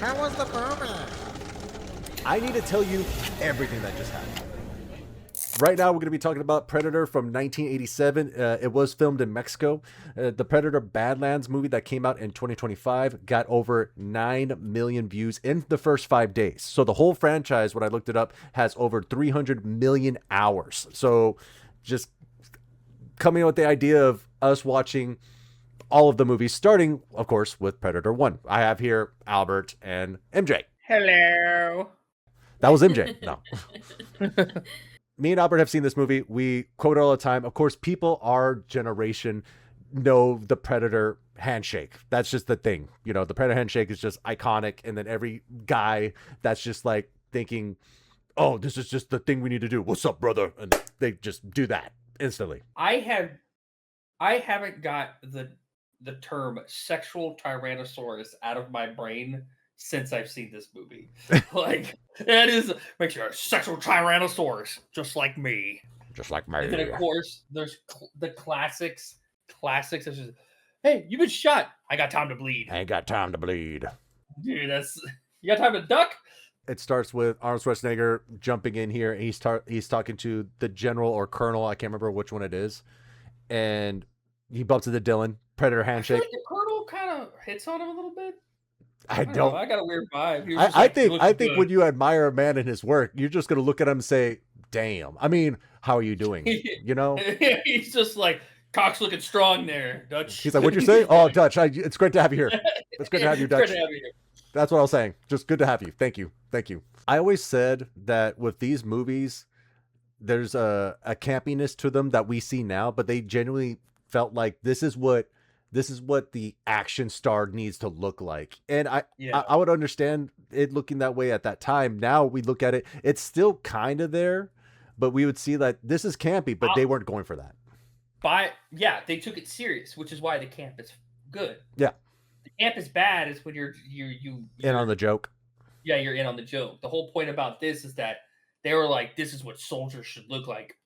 How was the movie? I need to tell you everything that just happened. Right now, we're going to be talking about Predator from 1987. It was filmed in Mexico. The Predator Badlands movie that came out in 2025 got over 9 million views in the first 5 days. So the whole franchise, when I looked it up, has over 300 million hours. So just coming up with the idea of us watching all of the movies, starting, of course, with Predator 1. I have here Albert and MJ. Hello. That was MJ. No. Me and Albert have seen this movie. We quote it all the time. Of course, people our generation know the Predator handshake. That's just the thing. You know, the Predator handshake is just iconic. And then every guy that's just like thinking, oh, this is just the thing we need to do. What's up, brother? And they just do that instantly. I haven't got the term sexual tyrannosaurus out of my brain since I've seen this movie. Like, that is, makes you a sexual tyrannosaurus, just like me. Just like me. And then, of course, there's the classics. Classics such as, hey, you've been shot. I got time to bleed. I ain't got time to bleed. Dude, you got time to duck? It starts with Arnold Schwarzenegger jumping in here. And he's talking to the general or colonel. I can't remember which one it is. And he bumps into Dylan. Predator handshake. I feel like the colonel kind of hits on him a little bit. I don't. I got a weird vibe. I think when you admire a man and his work, you're just gonna look at him and say, "Damn." I mean, how are you doing? You know? He's just like, cock's looking strong there, Dutch. He's like, "What'd you say?" "Oh, Dutch. It's great to have you here. It's great to have you, Dutch." Great to have you here. That's what I was saying. Just good to have you. Thank you. Thank you. I always said that with these movies, there's a campiness to them that we see now, but they genuinely felt like this is what the action star needs to look like. And I would understand it looking that way at that time. Now we look at it, it's still kind of there, but we would see that this is campy, but they weren't going for that. They took it serious, which is why the camp is good. Yeah. The camp is bad is when you're in on the joke. Yeah, you're in on the joke. The whole point about this is that they were like, this is what soldiers should look like.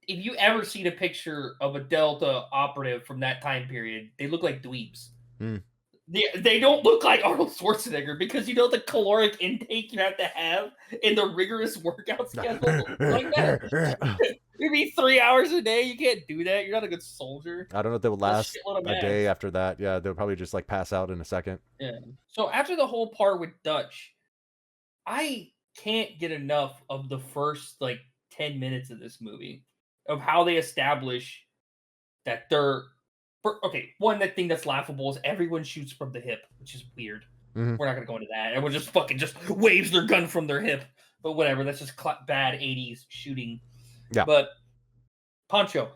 If you ever seen a picture of a Delta operative from that time period, they look like dweebs. Mm. They don't look like Arnold Schwarzenegger because you know the caloric intake you have to have in the rigorous workout schedule like that. Maybe 3 hours a day. You can't do that. You're not a good soldier. I don't know if they would last a day after that. Yeah, they'll probably just like pass out in a second. Yeah. So after the whole part with Dutch, I can't get enough of the first like 10 minutes of this movie. Of how they establish that they're one thing that's laughable is everyone shoots from the hip, which is weird. Mm-hmm. We're not gonna go into that. Everyone just waves their gun from their hip, but whatever. That's just bad '80s shooting. Yeah. But Pancho,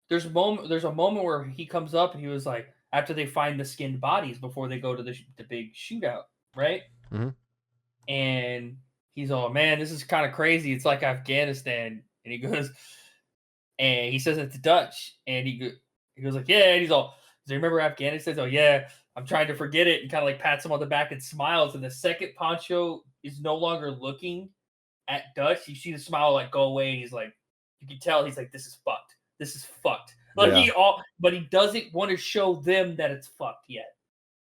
there's a moment where he comes up and he was like, after they find the skinned bodies before they go to the big shootout, right? Mm-hmm. And he's all, man, this is kind of crazy. It's like Afghanistan, and he goes. And he says it to Dutch, and he goes like, yeah, and he's all, does he remember Afghanistan? Oh, yeah, I'm trying to forget it, and kind of like pats him on the back and smiles. And the second Pancho is no longer looking at Dutch, you see the smile like go away, and he's like, you can tell he's like, this is fucked. This is fucked. Like but he doesn't want to show them that it's fucked yet.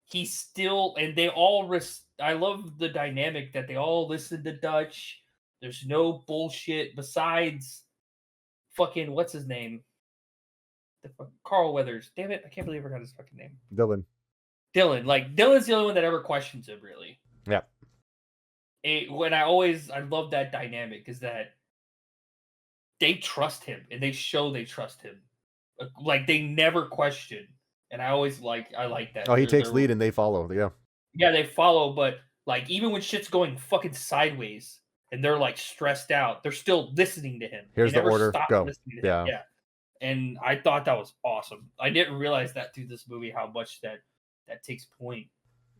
He's still, and they all, I love the dynamic that they all listen to Dutch. There's no bullshit besides fucking, what's his name? Carl Weathers. Damn it, I can't believe I forgot his fucking name. Dylan. Like, Dylan's the only one that ever questions him, really. Yeah. I love that dynamic, is that they trust him, and they show they trust him. Like, they never question. And I like that. Oh, he takes lead and they follow, yeah. Yeah, they follow, but, like, even when shit's going fucking sideways, and they're like stressed out, they're still listening to him. Here's the order, go. Yeah. And I thought that was awesome. I didn't realize that through this movie how much that takes point.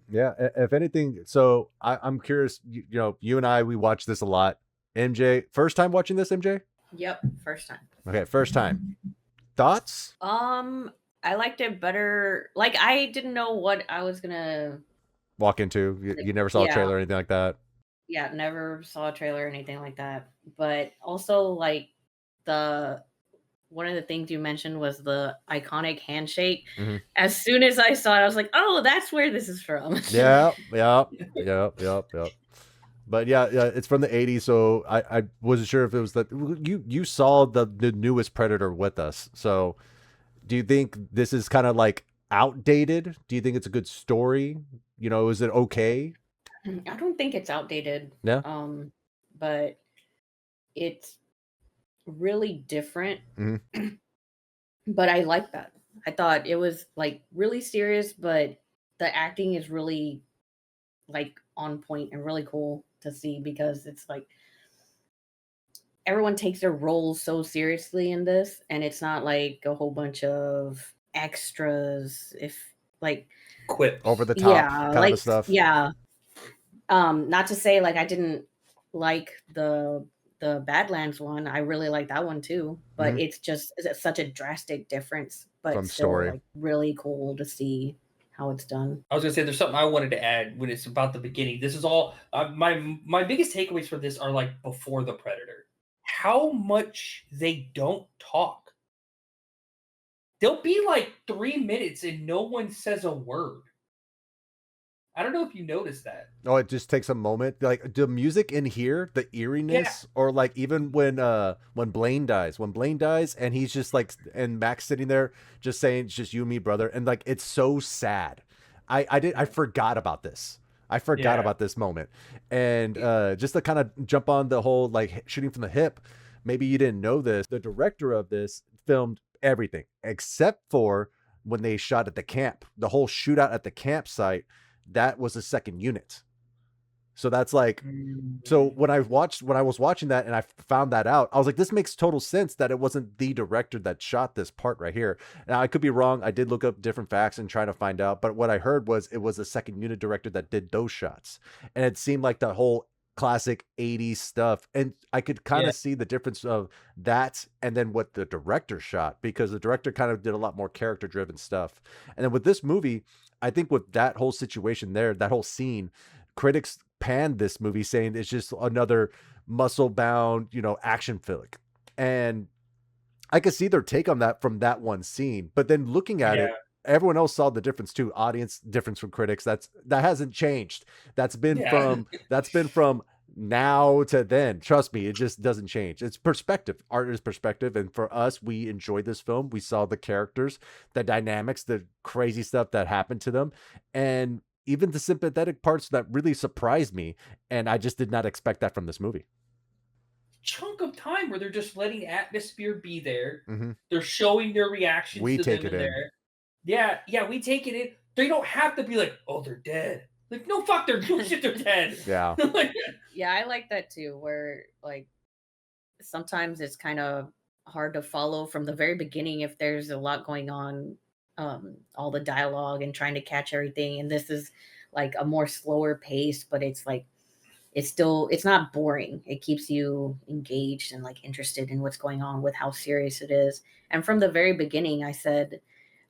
Yeah, if anything, so I'm curious. You know, you and I, we watch this a lot. MJ, first time watching this, MJ? Yep, first time. Okay, first time. Thoughts? I liked it better. Like, I didn't know what I was gonna walk into. You never saw a trailer or anything like that. Yeah, never saw a trailer or anything like that. But also, like, the one of the things you mentioned was the iconic handshake. Hmm. As soon as I saw it, I was like, "Oh, that's where this is from." Yeah, yeah, yeah, yeah, yeah. But yeah, yeah, it's from the '80s, so I wasn't sure if it was that you saw the newest Predator with us. So do you think this is kind of like outdated? Do you think it's a good story? You know, is it okay? I don't think it's outdated, Yeah. but it's really different. Hmm. But I like that. I thought it was like really serious, but the acting is really like on point and really cool to see because it's like everyone takes their roles so seriously in this, and it's not like a whole bunch of extras. If like, Over Quips. the top yeah, kind of a like stuff. yeah. Not to say like I didn't like the Badlands one. I really like that one too, but Hmm. it's such a drastic difference, but From still story. like really cool to see how it's done. I was gonna say there's something I wanted to add when it's about the beginning. This is all my biggest takeaways for this are like before the Predator. How much they don't talk. There'll be like 3 minutes and no one says a word. I don't know if you noticed that. Oh, it just takes a moment. Like the music in here, the Yeah, eeriness, or like even when Blaine dies, and he's just like, and Max sitting there just saying, "It's just you and me, brother," and like it's so sad. I forgot about this. I forgot yeah, about this moment, and just to kind of jump on the whole like shooting from the hip. Maybe you didn't know this. The director of this filmed everything except for when they shot at the camp. The whole shootout at the campsite, that was a second unit. So that's like, so mm, when I was watching that and I found that out, I was like, this makes total sense that it wasn't the director that shot this part right here. Now I could be wrong. I did look up different facts and try to find out, but what I heard was it was a second unit director that did those shots, and it seemed like the whole classic '80s stuff, and I could kind yeah, of see the difference of that and then what the director shot, because the director kind of did a lot more character driven stuff, and then with this movie, I think with that whole situation there, that whole scene, critics panned this movie saying it's just another muscle bound, action flick. And I could see their take on that from that one scene. But then looking at yeah, it, everyone else saw the difference too. Audience difference from critics. That hasn't changed. yeah, That's been from now to then. Trust me, it just doesn't change. It's perspective. Art is perspective. And for us, we enjoyed this film. We saw the characters, the dynamics, the crazy stuff that happened to them, and even the sympathetic parts that really surprised me. And I just did not expect that from this movie. chunk of time where they're just letting atmosphere be there. Hmm. They're showing their reactions We to take them it in in. there. Yeah, yeah, we take it in. They don't have to be like, oh, they're dead. Like, no, fuck, they're no shit, they're dead. Yeah. Like, Yeah, I like that too, where like sometimes it's kind of hard to follow from the very beginning if there's a lot going on, all the dialogue and trying to catch everything. And this is like a more slower pace, but it's like it's not boring. It keeps you engaged and like interested in what's going on with how serious it is. And from the very beginning, uh,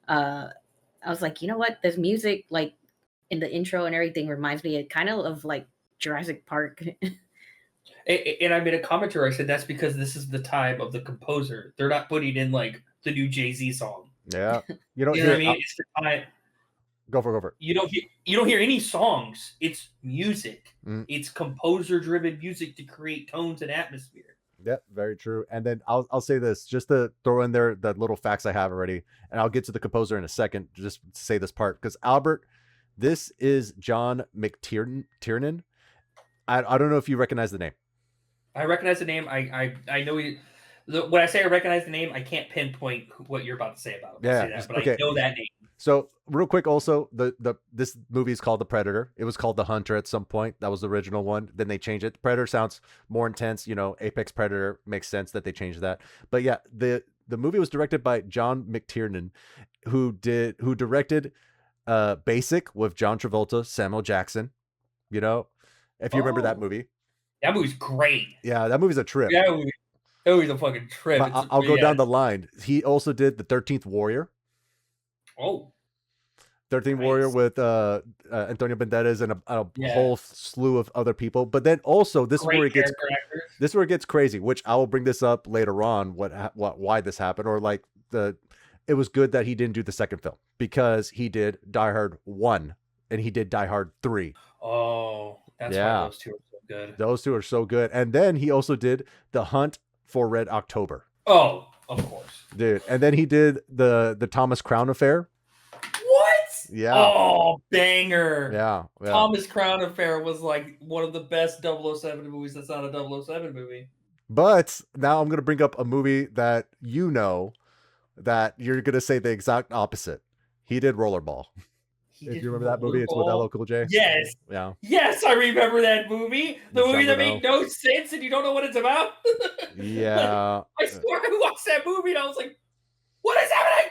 I was like, you know what, this music like in the intro and everything reminds me kind of like Jurassic Park. and I made a commentary. I said that's because this is the time of the composer. They're not putting in like the new Jay-Z song. Yeah. You don't You know what I hear mean? It's the time go for it. you don't hear any songs. It's music. Mm, It's composer-driven music to create tones and atmosphere. yeah, very true. And then I'll say this just to throw in there the little facts I have already, and I'll get to the composer in a second. Just to say this part because Albert, this is John McTiernan. I don't know if you recognize the name. I recognize the name. I know when I say I recognize the name, I can't pinpoint what you're about to say about him. I'll Yeah. say that, but I Okay. know that name. So real quick, also the this movie is called The Predator. It was called The Hunter at some point. That was the original one. Then they changed it. Predator sounds more intense. Apex Predator makes sense that they changed that. But yeah, the movie was directed by John McTiernan, who directed Basic with John Travolta, Samuel Jackson. You know, if you remember that Oh, movie. that movie's great. Yeah, that movie's a trip. Yeah, that movie's a fucking trip. But I'll go Yeah. down the line. He also did The 13th Warrior. Oh, 13 Warrior Nice. with Antonio Banderas and a Yeah. whole slew of other people. But then also this is Great where it gets character actors. this is where it gets crazy, which I will bring this up later on why this happened, or like it was good that he didn't do the second film because he did Die Hard 1 and he did Die Hard 3. Oh, that's why Yeah. those two are so good. Those two are so good. And then he also did The Hunt for Red October. Oh, of course. Dude, and then he did the Thomas Crown Affair. What? Yeah. Oh, banger. Yeah. Thomas Crown Affair was like one of the best 007 movies that's not a 007 movie. But now I'm going to bring up a movie that you know that you're going to say the exact opposite. He did Rollerball. If you remember that movie, it's with LL Cool J. Yes. Yeah. Yes, I remember that movie. The Jean movie that Reno. made no sense and you don't know what it's about. Yeah. I swear I watched that movie and I was like, what is happening?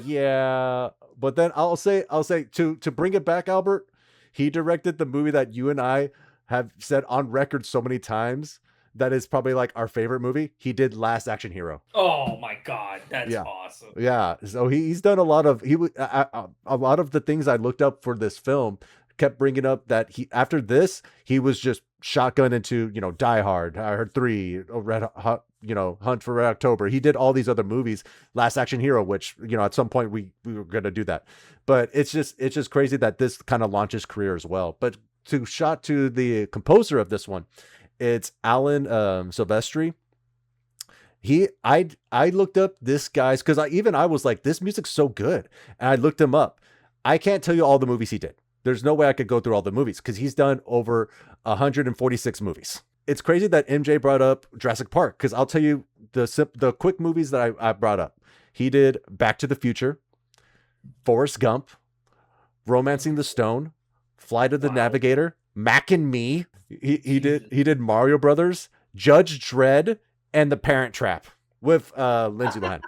Yeah, but then I'll say to bring it back, Albert, he directed the movie that you and I have said on record so many times that is probably like our favorite movie. He did Last Action Hero. Oh my god, that's Yeah. awesome. Yeah, so he's done a lot of a lot of the things I looked up for this film kept bringing up that he after this he was just shotgun into Die Hard, I heard 3, Red Hot, Hunt for Red October. He did all these other movies, Last Action Hero, which at some point we were gonna do that, but it's just crazy that this kind of launched his career as well. But to the composer of this one, it's Alan Silvestri. I looked up this guy's because I was like, this music's so good, and I looked him up. I can't tell you all the movies he did. There's no way I could go through all the movies because he's done over 146 movies. It's crazy that MJ brought up Jurassic Park because I'll tell you the quick movies that I brought up. He did Back to the Future, Forrest Gump, Romancing the Stone, Flight of the Navigator, Mac and Me. He did Mario Brothers, Judge Dredd, and The Parent Trap with Lindsay Lohan.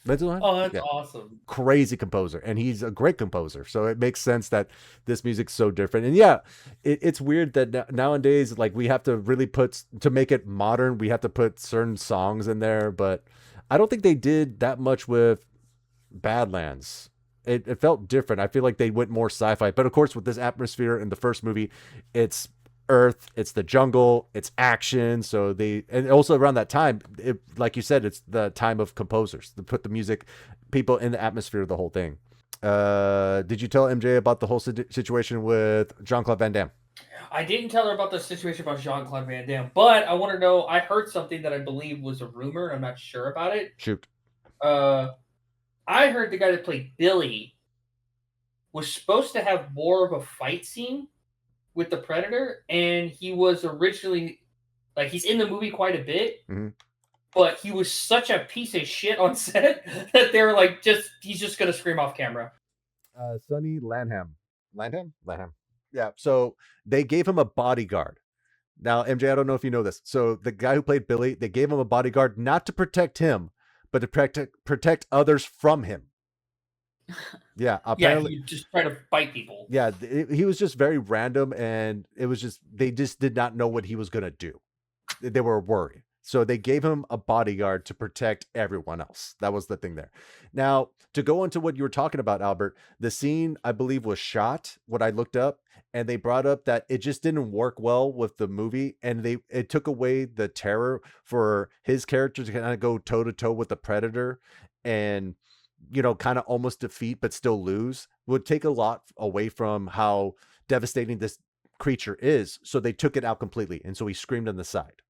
Oh, that's awesome. Crazy composer, and he's a great composer, so it makes sense that this music's so different. And yeah, it's weird that nowadays, like, we have to really to make it modern, we have to put certain songs in there, but I don't think they did that much with Badlands. It felt different. I feel like they went more sci-fi, but of course with this atmosphere in the first movie, it's Earth, it's the jungle, it's action. So and also around that time, like you said, it's the time of composers to put the music, people in the atmosphere of the whole thing. Did you tell MJ about the whole situation with Jean-Claude Van Damme? I didn't tell her about the situation about Jean-Claude Van Damme, but I want to know. I heard something that I believe was a rumor, and I'm not sure about it. Shoot. I heard the guy that played Billy was supposed to have more of a fight scene with the Predator, and he was originally he's in the movie quite a bit, but he was such a piece of shit on set that they're like, he's just gonna scream off camera. Sonny Lanham. Yeah. So they gave him a bodyguard. Now, MJ, I don't know if you know this. So the guy who played Billy, they gave him a bodyguard not to protect him, but to protect others from him. Yeah, apparently, yeah, he just try to fight people. Yeah, he was just very random, and it was just they just did not know what he was gonna do. They were worried, so they gave him a bodyguard to protect everyone else. That was the thing there. Now, to go into what you were talking about, Albert, the scene I believe was shot. What I looked up, and they brought up that it just didn't work well with the movie, and it took away the terror for his character to kind of go toe to toe with the Predator, and kind of almost defeat but still lose would take a lot away from how devastating this creature is. So they took it out completely. And so he screamed on the side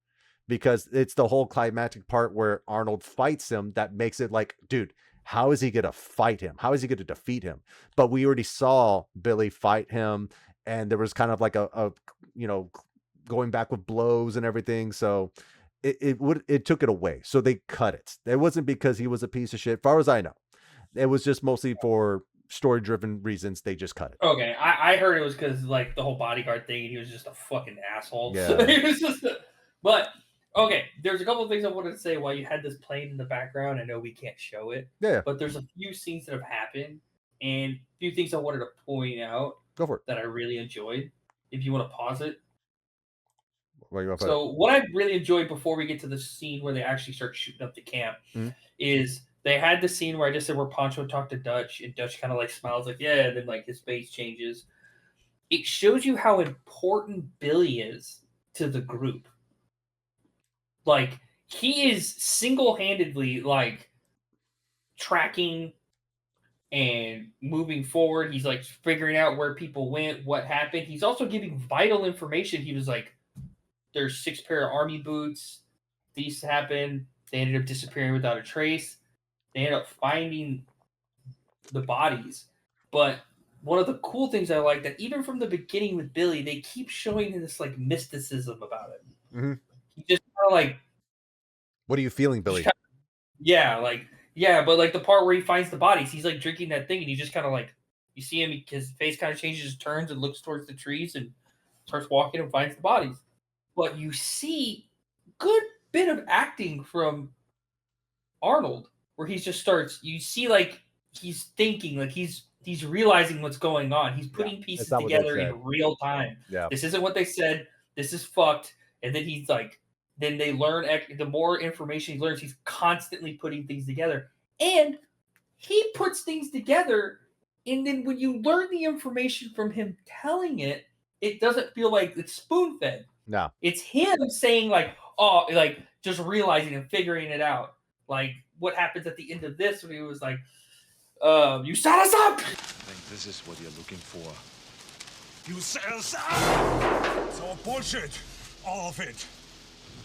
because it's the whole climactic part where Arnold fights him that makes it like, dude, how is he going to fight him? How is he going to defeat him? But we already saw Billy fight him, and there was kind of like a going back with blows and everything. So it took it away. So they cut it. It wasn't because he was a piece of shit, far as I know. It was just mostly for story-driven reasons. They just cut it. Okay, I heard it was because like the whole bodyguard thing, and he was just a fucking asshole. Yeah. So it was just. But okay, there's a couple of things I wanted to say while you had this playing in the background. I know we can't show it. Yeah. But there's a few scenes that have happened, and a few things I wanted to point out. Go for it. That I really enjoyed. If you want to pause it. So what I really enjoyed before we get to the scene where they actually start shooting up the camp is they had the scene where I just said where Pancho talked to Dutch and Dutch kind of like smiles like yeah, and then like his face changes. It shows you how important Billy is to the group. Like he is single-handedly like tracking and moving forward. He's like figuring out where people went, what happened. He's also giving vital information. He was like, there's 6 pair of army boots. These happened. They ended up disappearing without a trace. They ended up finding the bodies. But one of the cool things I like that even from the beginning with Billy, they keep showing this like mysticism about it. Mm-hmm. He just kind of like, what are you feeling, Billy? Yeah, but like the part where he finds the bodies, he's like drinking that thing, and he just kind of like, you see him, his face kind of changes, turns and looks towards the trees, and starts walking and finds the bodies. But you see, good bit of acting from Arnold, where he just starts. You see, like he's thinking, like he's realizing what's going on. He's putting pieces together in real time. Yeah, this isn't what they said. This is fucked. And then he's like, then they learn. The more information he learns, he's constantly putting things together, and he puts things together. And then when you learn the information from him telling it, it doesn't feel like it's spoon fed. No, it's him saying like, oh, like just realizing and figuring it out. Like what happens at the end of this when he was like, you set us up. I think this is what you're looking for. You set us up! It's all bullshit. All of it.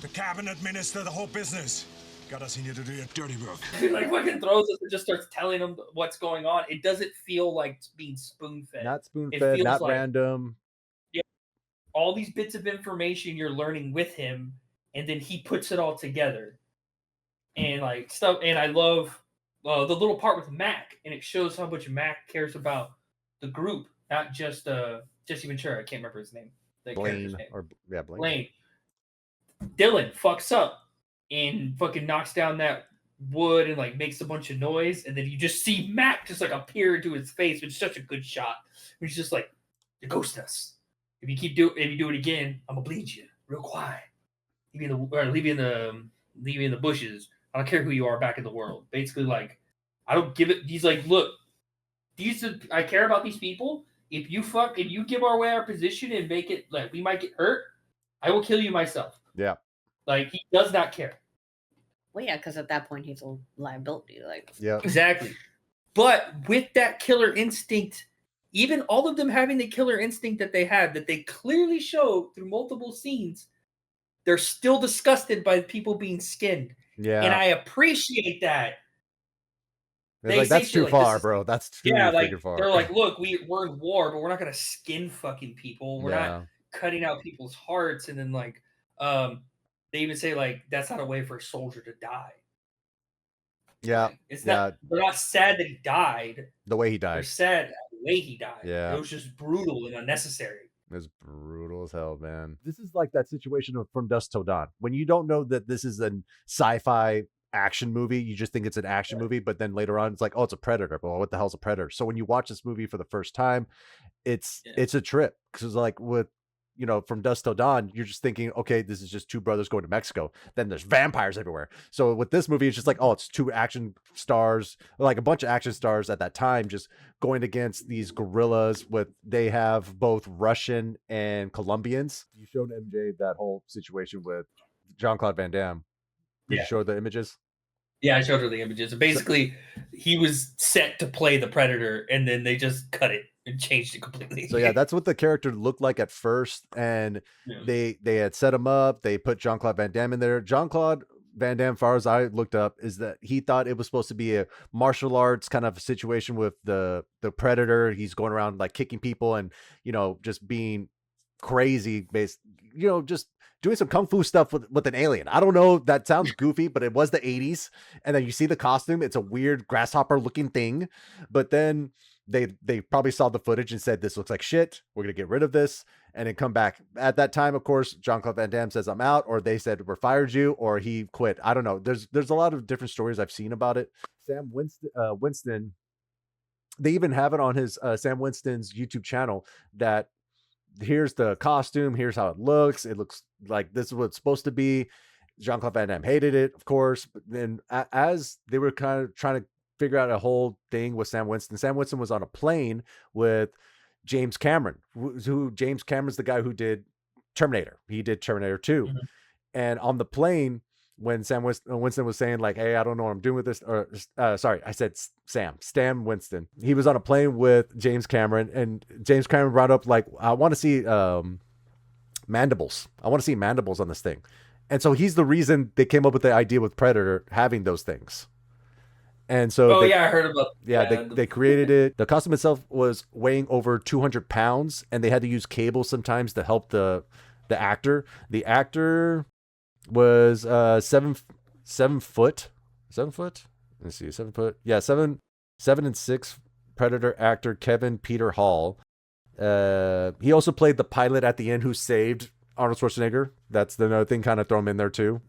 The cabinet minister, the whole business. Got us in here to do your dirty work. He like fucking throws us and just starts telling him what's going on. It doesn't feel like being spoon-fed. Not spoon-fed, not like, random. Yeah, all these bits of information you're learning with him, and then he puts it all together. And like stuff, and I love the little part with Mac, and it shows how much Mac cares about the group, not just Jesse Ventura. I can't remember his name. Blaine. Blaine. Dylan fucks up and fucking knocks down that wood and like makes a bunch of noise, and then you just see Mac just like appear into his face, which is such a good shot. He's just like, "You ghost us. If you do it again, I'm gonna bleed you real quiet. Leave you in the bushes. I don't care who you are back in the world." Basically, like, I don't give it. He's like, look, I care about these people. If you give away our position and make it like we might get hurt, I will kill you myself. Yeah. Like, he does not care. Well, yeah, because at that point he's a liability. Like, yeah, exactly. But with that killer instinct, even all of them having the killer instinct that they have, that they clearly show through multiple scenes, they're still disgusted by people being skinned. Yeah. And I appreciate that. Like, that's too far, bro. That's too far. They're like, look, we're in war, but we're not gonna skin fucking people. We're not cutting out people's hearts. And then like, they even say like that's not a way for a soldier to die. Yeah, like, it's not. They're not sad that he died. The way he died. They're sad the way he died. Yeah, it was just brutal and unnecessary. It was brutal as hell, man. This is like that situation of From Dusk Till Dawn, when you don't know that this is an sci-fi action movie, you just think it's an action movie, but then later on it's like, oh, it's a predator. Well, what the hell's a predator? So when you watch this movie for the first time, it's a trip, because like with From Dusk Till Dawn, you're just thinking, okay, this is just two brothers going to Mexico. Then there's vampires everywhere. So with this movie, it's just like, oh, it's two action stars, like a bunch of action stars at that time, just going against these guerrillas. They have both Russian and Colombians. You showed MJ that whole situation with Jean-Claude Van Damme. Did you show the images? Yeah, I showed her the images. Basically, he was set to play the Predator, and then they just cut it and changed it completely. So yeah, that's what the character looked like at first, and they had set him up. They put Jean-Claude Van Damme in there. Jean-Claude Van Damme, far as I looked up, is that he thought it was supposed to be a martial arts kind of situation with the Predator. He's going around like kicking people and just being crazy, based, just doing some kung fu stuff with an alien. I don't know, that sounds goofy, but it was the 80s. And then you see the costume, it's a weird grasshopper looking thing. But then they probably saw the footage and said, this looks like shit, we're gonna get rid of this, and then come back. At that time, of course, Jean-Claude Van Damme says, I'm out, or they said, we're fired you, or he quit. I don't know. There's a lot of different stories I've seen about it. Sam Winston, they even have it on his Sam Winston's YouTube channel, that here's the costume, here's how it looks like this is what it's supposed to be. Jean-Claude Van Damme hated it, of course. But then as they were kind of trying to figure out a whole thing with Sam Winston was on a plane with James Cameron, who James Cameron's the guy who did Terminator. He did Terminator 2. Mhm. And on the plane, when Sam Winston was saying like, "Hey, I don't know what I'm doing with this," or sorry, I said Stan Winston. He was on a plane with James Cameron, and James Cameron brought up like, "I want to see mandibles. I want to see mandibles on this thing." And so he's the reason they came up with the idea with Predator having those things. And so I heard about they created it. The costume itself was weighing over 200 pounds, and they had to use cables sometimes to help the actor. The actor was 7 foot. Let's see, 7 foot. Yeah, 7'6" Predator actor Kevin Peter Hall. He also played the pilot at the end who saved Arnold Schwarzenegger. That's another thing, kind of throw him in there too.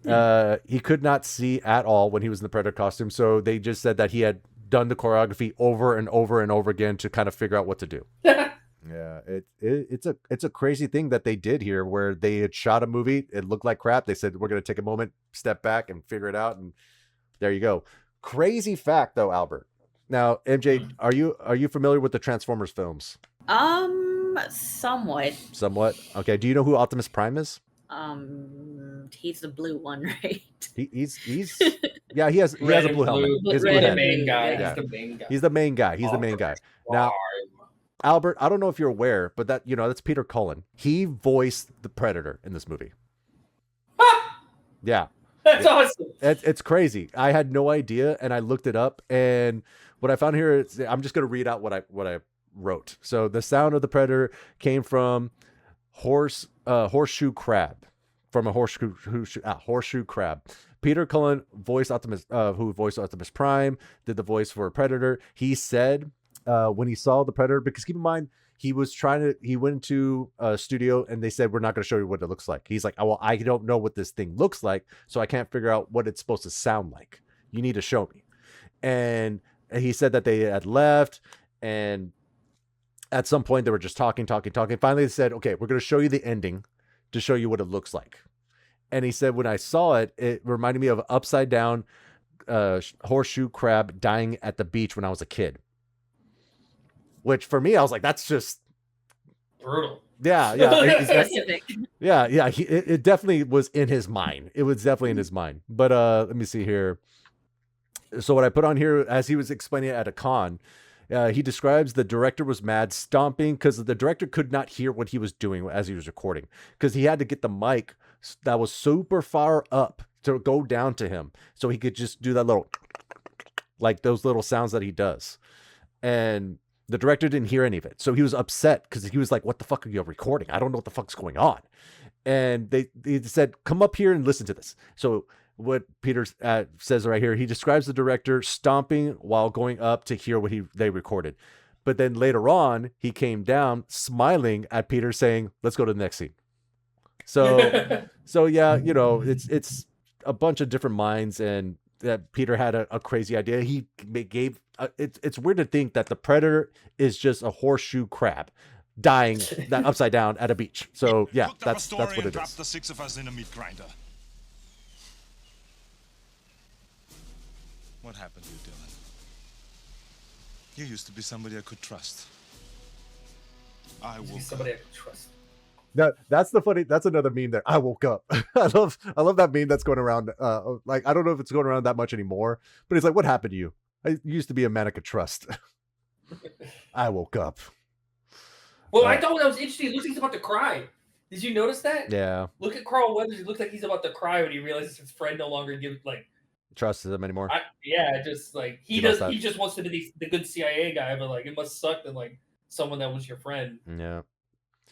He could not see at all when he was in the Predator costume, so they just said that he had done the choreography over and over and over again to kind of figure out what to do. Yeah, it's a crazy thing that they did here, where they had shot a movie, it looked like crap. They said, we're going to take a moment, step back, and figure it out, and there you go. Crazy fact, though, Albert. Now, MJ, are you familiar with the Transformers films? Somewhat. Okay. Do you know who Optimus Prime is? He's the blue one, right? He's yeah, he has a blue helmet. He's Blue the head. main guy. Yeah. He's the main guy. He's the main guy. Now, Albert, I don't know if you're aware, but that's Peter Cullen. He voiced the Predator in this movie. Yeah. That's awesome. It's crazy. I had no idea, and I looked it up, and what I found here is, I'm just going to read out what I wrote. So the sound of the Predator came from horseshoe crab, from a horseshoe crab. Peter Cullen voiced Optimus, who voiced Optimus Prime, did the voice for Predator. He said when he saw the Predator, because keep in mind, he went into a studio and they said, we're not going to show you what it looks like. He's like, oh, well, I don't know what this thing looks like, so I can't figure out what it's supposed to sound like. You need to show me. And he said that they had left, and at some point they were just talking. Finally they said, okay, we're going to show you the ending to show you what it looks like. And he said, when I saw it, it reminded me of upside down horseshoe crab dying at the beach when I was a kid. Which for me, I was like, that's just brutal. Yeah. It definitely was in his mind. It was definitely in his mind. But let me see here. So what I put on here, as he was explaining it at a con, he describes the director was mad, stomping, because the director could not hear what he was doing as he was recording, because he had to get the mic that was super far up to go down to him, so he could just do that little, like those little sounds that he does. And the director didn't hear any of it, so he was upset, because he was like, what the fuck are you recording? I don't know what the fuck's going on. And they said, come up here and listen to this. So what Peter says right here, he describes the director stomping while going up to hear what they recorded. But then later on, he came down smiling at Peter, saying, let's go to the next scene. So yeah, it's a bunch of different minds, and that Peter had a crazy idea. He gave it's weird to think that the Predator is just a horseshoe crab dying that upside down at a beach. So yeah, that's what it is. Dropped the 6 of us in a meat grinder. What happened to you, Dylan? You used to be somebody I could trust. I woke somebody up. I could trust. That's another meme there. I woke up. I love that meme that's going around. Like, I don't know if it's going around that much anymore, but it's like, what happened to you? I used to be a man I could trust. I woke up. Well, I thought that was interesting. It looks like he's about to cry. Did you notice that? Yeah. Look at Carl Weathers. He looks like he's about to cry when he realizes his friend no longer trusts him anymore. Just like he just wants to be the good CIA guy, but like it must suck that like someone that was your friend. Yeah.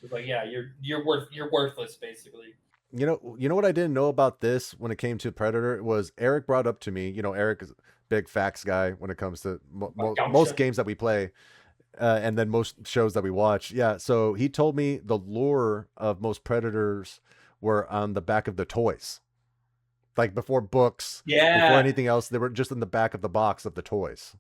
It's like, yeah, you're worthless basically. You know what I didn't know about this when it came to Predator was Eric brought up to me. Eric is a big facts guy when it comes to most games that we play, and then most shows that we watch. Yeah, so he told me the lore of most Predators were on the back of the toys, like before books, before anything else. They were just in the back of the box of the toys.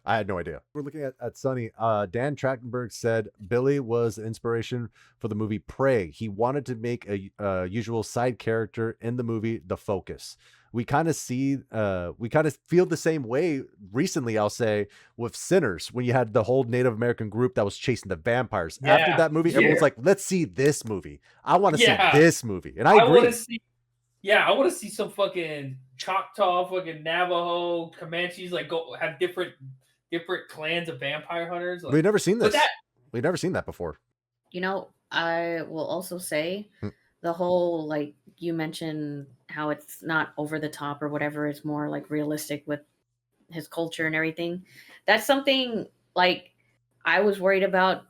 I had no idea. We're looking at Sunny. Dan Trachtenberg said Billy was the inspiration for the movie Prey. He wanted to make a usual side character in the movie the focus. We kind of feel the same way recently, I'll say, with Sinners, when you had the whole Native American group that was chasing the vampires. After Yeah, that movie, everyone's like, let's see this movie. I want to see Yeah. this movie. And I I want agree. to see. Yeah, I want to see some fucking Choctaw, fucking Navajo, Comanches, like go have different clans of vampire hunters. Like, We've never seen but this. that We've never seen that before. You know, I will also say Hmm. the whole, like you mentioned, how it's not over the top or whatever, it's more like realistic with his culture and everything. That's something like I was worried about.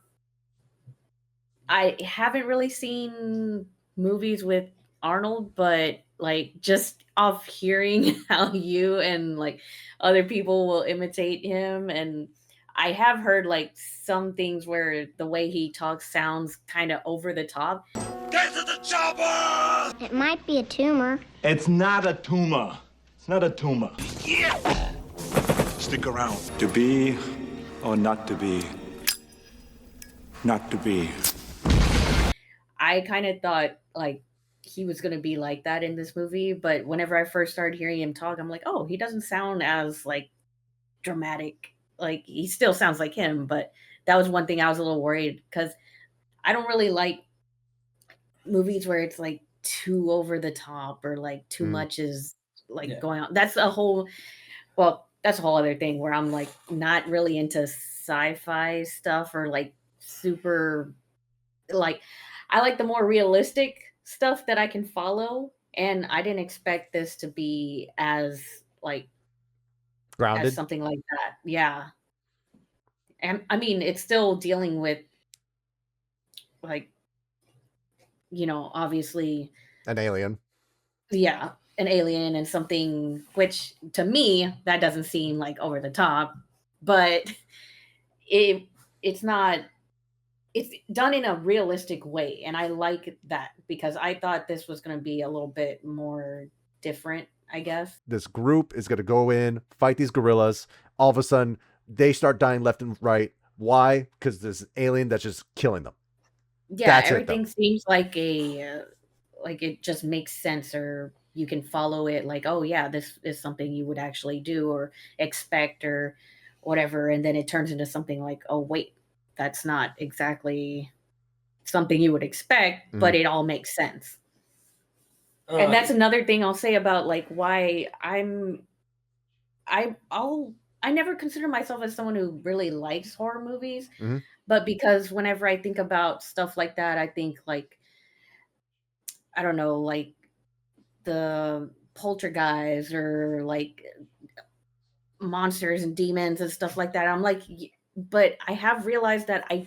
I haven't really seen movies with Arnold, but like just off hearing how you and like other people will imitate him, and I have heard like some things where the way he talks sounds kind of over the top. Get to the chopper! It might be a tumor. It's not a tumor. It's not a tumor. Yeah. Stick around. To be or not to be? Not to be. I kind of thought like he was going to be like that in this movie, but whenever I first started hearing him talk, I'm like, oh, he doesn't sound as like dramatic. Like he still sounds like him, but that was one thing I was a little worried because I don't really like movies where it's like too over the top or like too much is like Yeah. going on. That's a whole other thing where I'm like not really into sci-fi stuff or like super like I like the more realistic stuff that I can follow, and I didn't expect this to be as like Grounded. as something like that. Yeah. And I mean, it's still dealing with like, obviously, An alien. yeah, an alien and something which to me that doesn't seem like over the top, but it's not it's done in a realistic way, and I like that because I thought this was going to be a little bit more different, I guess. This group is going to go in, fight these gorillas. All of a sudden, they start dying left and right. Why? Because there's an alien that's just killing them. Yeah, That's it, everything though. seems like like it just makes sense, or you can follow it like, oh yeah, this is something you would actually do or expect or whatever, and then it turns into something like, oh wait, that's not exactly something you would expect, but it all makes sense. And that's another thing I'll say about like why I never consider myself as someone who really likes horror movies, Mhm. but because whenever I think about stuff like that, I think like I don't know, like the poltergeist or like monsters and demons and stuff like that. I'm like, but I have realized that I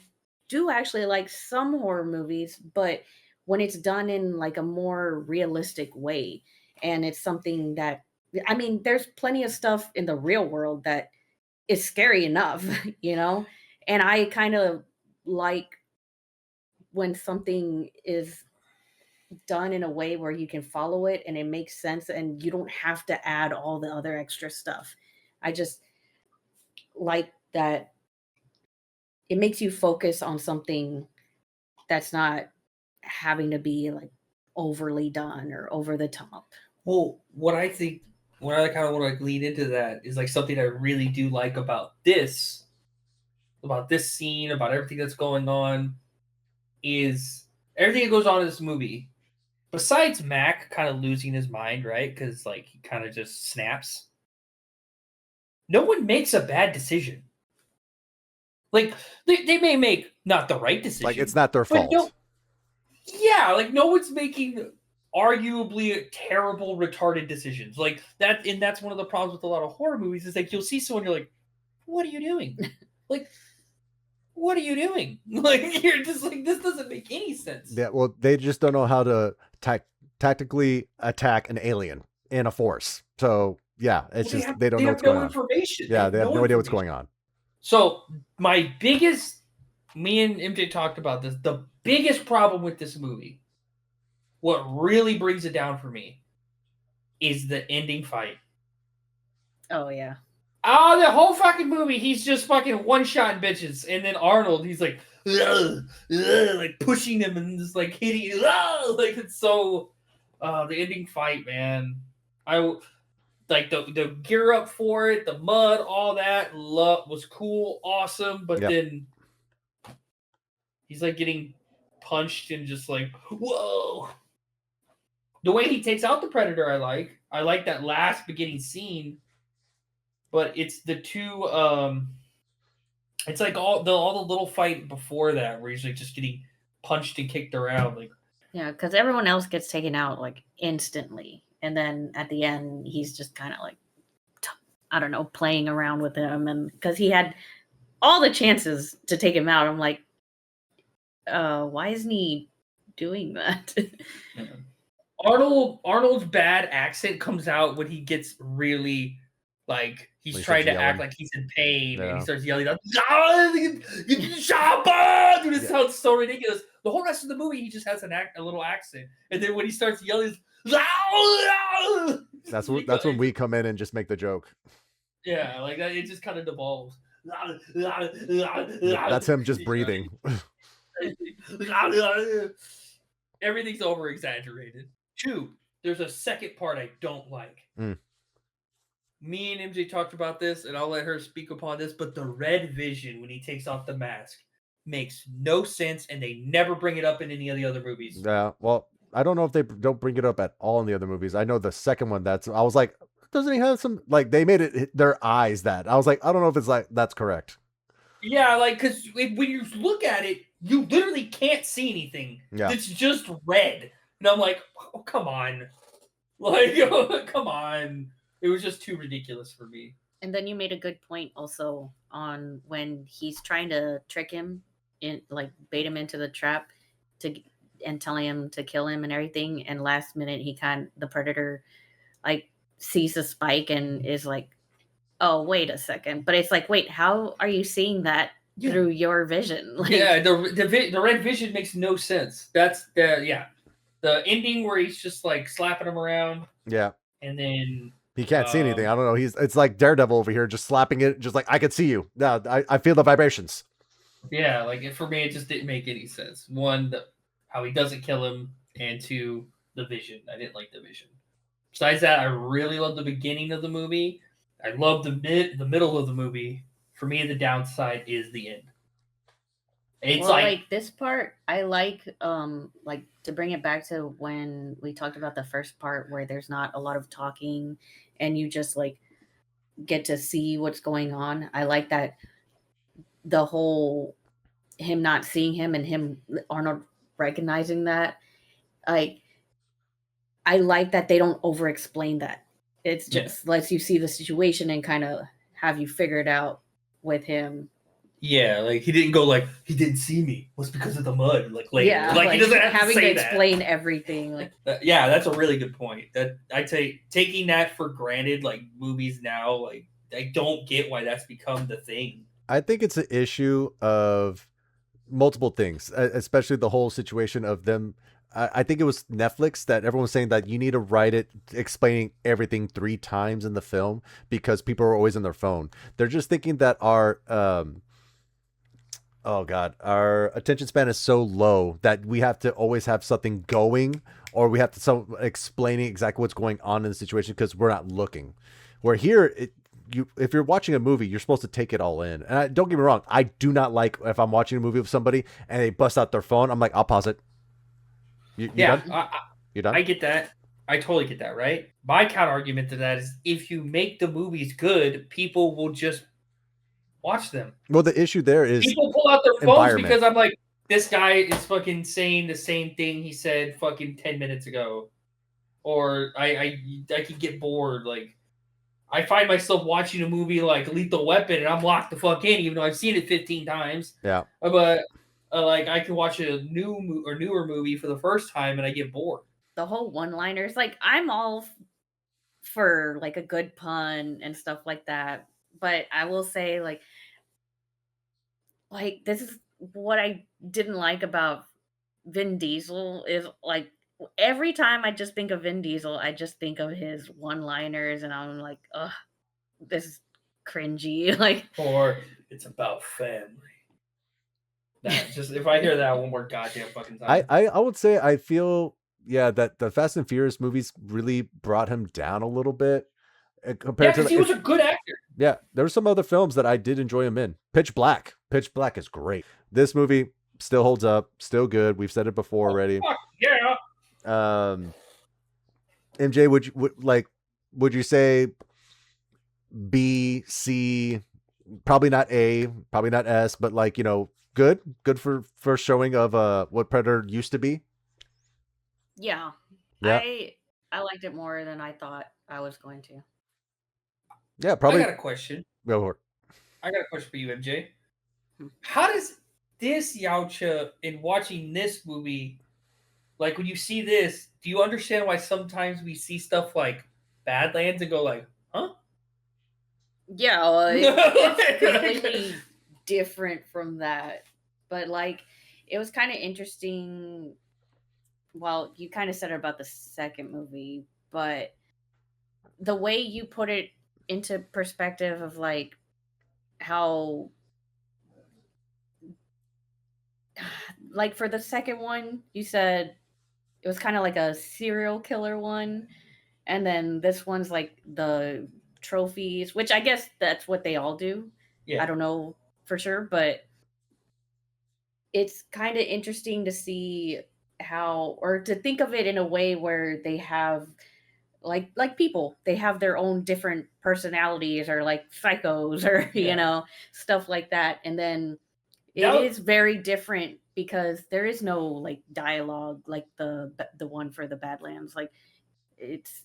do actually like some horror movies, but when it's done in like a more realistic way, and it's something that I mean, there's plenty of stuff in the real world that is scary enough, and I kind of like when something is done in a way where you can follow it and it makes sense and you don't have to add all the other extra stuff. I just like that it makes you focus on something that's not having to be like overly done or over the top. Well, what I think, what I kind of want to like lead into that is like something I really do like about this scene, about everything that's going on, is everything that goes on in this movie. Besides Mac kind of losing his mind, right? Because like he kind of just snaps. No one makes a bad decision. Like they may make not the right decision. Like, it's not their but fault. Like no one's making arguably terrible, retarded decisions. Like that, and that's one of the problems with a lot of horror movies is like you'll see someone, you're like, what are you doing? Like, what are you doing? Like you're just like, this doesn't make any sense. Yeah, well, they just don't know how to tactically attack an alien in a force. So yeah, it's they don't know what's going on. Information. Yeah, they have no idea what's going on. So my biggest, me and MJ talked about this, the biggest problem with this movie, what really brings it down for me, is the ending fight. Oh yeah. Oh, the whole fucking movie, he's just fucking one-shotting bitches. And then Arnold, he's like, ugh, ugh, like pushing him and just like hitting, ugh, like it's so. The ending fight, man. I like the gear up for it, the mud, all that. Love was cool, awesome. But Yep. then he's like getting punched and just like, whoa. The way he takes out the Predator, I like. I like that last beginning scene. But it's the two. It's like all the little fight before that where he's like just getting punched and kicked around. Like, Yeah, because everyone else gets taken out like instantly, and then at the end he's just kind of like, I don't know, playing around with him, and because he had all the chances to take him out, I'm like, why isn't he doing that? Arnold's bad accent comes out when he gets really like he's When he trying to starts act yelling. like he's in pain and Yeah. he starts yelling out, dude, it Yeah. sounds so ridiculous. The whole rest of the movie he just has a little accent, and then when he starts yelling, That's when we come in and just make the joke. yeah, like that. It just kind of devolves. That's him just breathing. Everything's over exaggerated. 2, there's a second part I don't like. Mm. Me and MJ talked about this, and I'll let her speak upon this, but the red vision when he takes off the mask makes no sense, and they never bring it up in any of the other movies. Yeah, well, I don't know if they don't bring it up at all in the other movies. I know the second one, I was like, doesn't he have some, like, they made it their eyes that. I was like, I don't know if it's like, that's correct. Yeah, like, because when you look at it, you literally can't see anything. Yeah. It's just red. And I'm like, oh, come on. Like, come on. It was just too ridiculous for me. And then you made a good point also on when he's trying to trick him in, like bait him into the trap and telling him to kill him and everything. And last minute the Predator like sees the spike and is like, oh, wait a second. But it's like, wait, how are you seeing that through your vision? Like, yeah, the red vision makes no sense. That's the ending where he's just like slapping him around. Yeah. And then he can't see anything. I don't know. It's like Daredevil over here, just slapping it, just like, I could see you. No, I feel the vibrations. Yeah, like for me, it just didn't make any sense. One, how he doesn't kill him, and 2, the vision. I didn't like the vision. Besides that, I really love the beginning of the movie. I love the middle of the movie. For me, the downside is the end. It's like this part, I like to bring it back to when we talked about the first part where there's not a lot of talking and you just like get to see what's going on. I like that the whole him not seeing him and him Arnold recognizing that. Like, I like that they don't over explain that. It's just lets you see the situation and kind of have you figure it out with him. Yeah, like he didn't go like he didn't see me. Was because of the mud. Like later, yeah, like he doesn't have having to say explain everything. Like, yeah, that's a really good point. That I taking that for granted. Like movies now, like I don't get why that's become the thing. I think it's an issue of multiple things, especially the whole situation of them. I think it was Netflix that everyone was saying that you need to write it explaining everything 3 times in the film because people are always on their phone. They're just thinking that our attention span is so low that we have to always have something going, or we have to explaining exactly what's going on in the situation because we're not looking. Where here, if you're watching a movie, you're supposed to take it all in. And don't get me wrong, I do not like if I'm watching a movie with somebody and they bust out their phone. I'm like, I'll pause it. You done? You done? I get that. I totally get that, right? My counter argument to that is if you make the movies good, people will just watch them. Well, the issue there is people pull out their phones because I'm like, this guy is fucking saying the same thing he said fucking 10 minutes ago. Or I could get bored. Like, I find myself watching a movie like Lethal Weapon and I'm locked the fuck in, even though I've seen it 15 times. Yeah. But like I can watch a newer movie for the first time and I get bored. The whole one-liners, like I'm all for like a good pun and stuff like that. But I will say like this is what I didn't like about Vin Diesel is like every time I just think of Vin Diesel, I just think of his one-liners and I'm like, ugh, this is cringy. Like, Or it's about family. That just if I hear that one more goddamn fucking time. I would say I feel that the Fast and Furious movies really brought him down a little bit compared to because he was a good actor. Yeah, there were some other films that I did enjoy him in. Pitch Black is great. This movie still holds up, still good. We've said it before already. Fuck yeah. MJ, would you say B, C, probably not A, probably not S, but like, good for first showing of what Predator used to be? yeah. Yeah. I liked it more than I thought I was going to. Yeah, probably. I got a question. Go for it. I got a question for you, MJ. How does this Yautja in watching this movie, like when you see this, do you understand why sometimes we see stuff like Badlands and go like, huh? Yeah, well, it's completely different from that. But like, it was kind of interesting. Well, you kind of said it about the second movie, but the way you put it into perspective of like how, like for the second one, you said it was kind of like a serial killer one, and then this one's like the trophies, which I guess that's what they all do. Yeah. I don't know for sure, but it's kind of interesting to see how, or to think of it in a way where they have like people, they have their own different personalities, or like psychos, or stuff like that. And then it is very different because there is no like dialogue like the one for the Badlands. Like, it's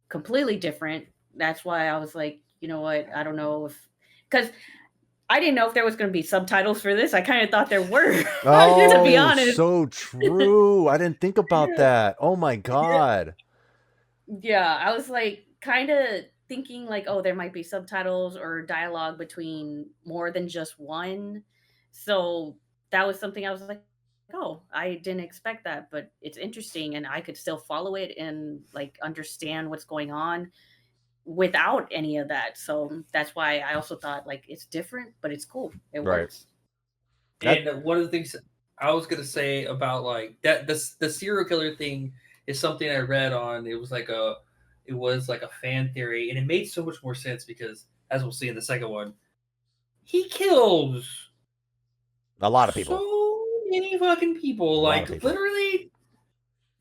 completely different. That's why I was like, you know what, I don't know if, because I didn't know if there was going to be subtitles for this. I kind of thought there were, to be honest. So true. I didn't think about that. Oh my God. Yeah, I was like kind of thinking like, oh, there might be subtitles or dialogue between more than just one. So that was something I was like, oh, I didn't expect that, but it's interesting, and I could still follow it and like understand what's going on without any of that. So that's why I also thought like it's different, but it's cool. It works. And one of the things I was gonna say about like that, the serial killer thing is something I read on. It was like a fan theory, and it made so much more sense because, as we'll see in the second one, he kills a lot of people. So many fucking people, like literally,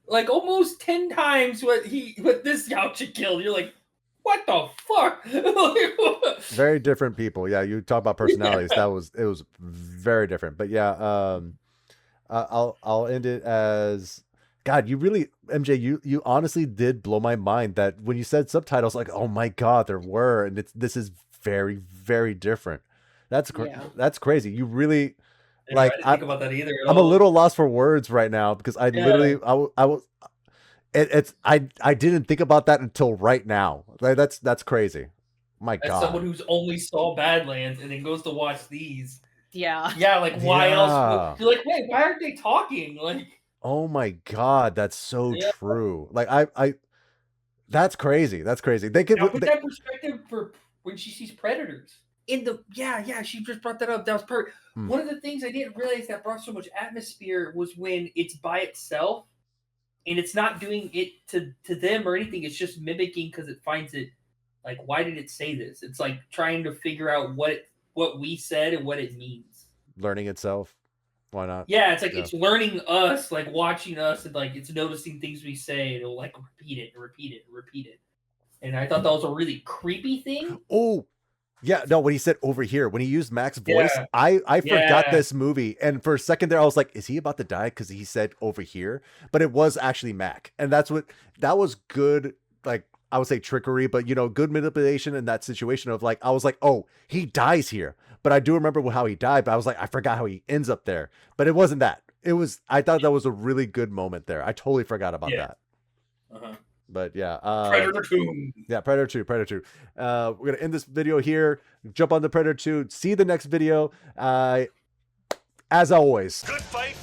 like almost 10 times what this Yautja killed. You're like, what the fuck? Very different people. Yeah, you talk about personalities. It was very different. But yeah, I'll end it as, God, you really, MJ, you honestly did blow my mind that when you said subtitles, like, oh my God, there were, and this is very, very different. That's crazy. You really, like, I didn't think about that either. I'm a little lost for words right now because I literally, I didn't think about that until right now. Like, that's crazy. My God. As someone who's only saw Badlands and then goes to watch these. Yeah. Yeah, like why else? You're like, wait, why aren't they talking? Like, oh my God, that's so true. Like I that's crazy. That's crazy. They could put that perspective for when she sees predators. She just brought that up. That was perfect. One of the things I didn't realize that brought so much atmosphere was when it's by itself and it's not doing it to them or anything. It's just mimicking because it finds it like, why did it say this? It's like trying to figure out what we said and what it means. Learning itself. Why not? Yeah, it's like it's learning us, like watching us, and like it's noticing things we say, and it'll like repeat it and repeat it and repeat it. And I thought that was a really creepy thing. Oh, yeah, no, when he said over here, when he used Mac's voice, I forgot this movie. And for a second there, I was like, is he about to die? Because he said over here. But it was actually Mac. And that was good, like, I would say trickery, but, good manipulation in that situation of like, I was like, oh, he dies here. But I do remember how he died, but I was like, I forgot how he ends up there. But it wasn't that. I thought that was a really good moment there. I totally forgot about that. Uh-huh. But yeah, Predator 2. Yeah, Predator 2. We're gonna end this video here. Jump on the Predator 2. See the next video. As always, Good fight.